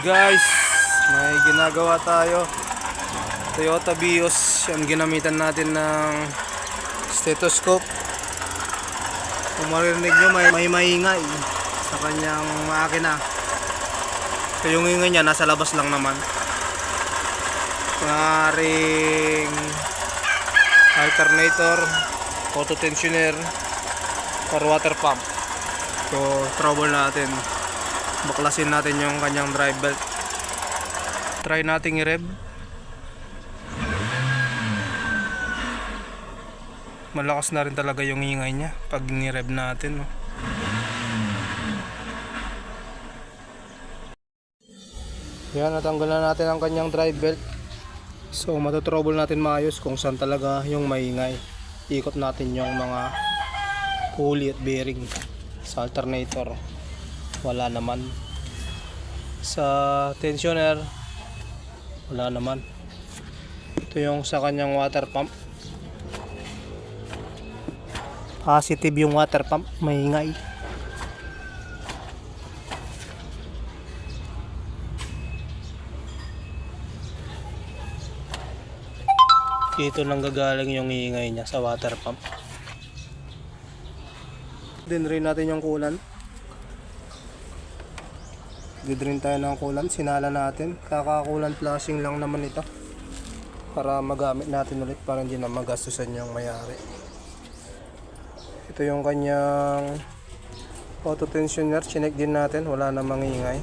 Guys, may ginagawa tayo. Toyota Vios ang ginamitan natin ng stethoscope. Kung maririnig nyo, may maingay sa kanyang makina. So yung ingay niya nasa labas lang naman. Maring alternator, auto tensioner, or water pump. So trouble natin, baklasin natin yung kanyang drive belt. Try nating i-rev. Malakas na rin talaga yung ingay niya pag ni-rev natin, no? Yan, natanggalan natin ang kanyang drive belt. So matutrouble natin maayos kung saan talaga yung maingay. Ikot natin yung mga pulley at bearing. Sa alternator wala naman, sa tensioner wala naman. Ito yung sa kanyang water pump, positive yung water pump, maingay. Dito nang gagaling yung ingay niya, sa water pump. Din rin natin yung coolant. Didrin tayo ng coolant, sinala natin. Kaka-coolant flushing lang naman ito para magamit natin ulit, para hindi na magastusan yung mayari. Ito yung kanyang auto tensioner, chinek din natin, wala namang ingay.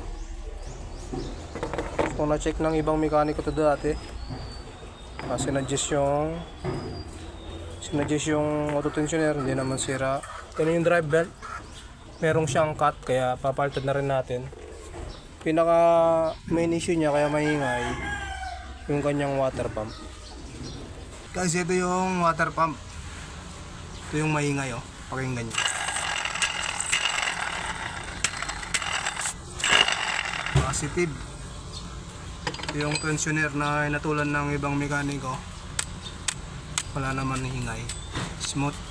Kung na-check ng ibang mekaniko to dati, sinadjust yung auto tensioner, hindi naman sira. Ito yung drive belt, merong siyang cut, kaya papalitan na rin natin. Pinaka main issue niya kaya maingay yung kanyang water pump. Guys, ito yung water pump. Ito yung maingay, oh. Pakinggan nyo. Positive. Ito yung tensioner na inatulan ng ibang mekaniko. Wala naman hingay. Smooth.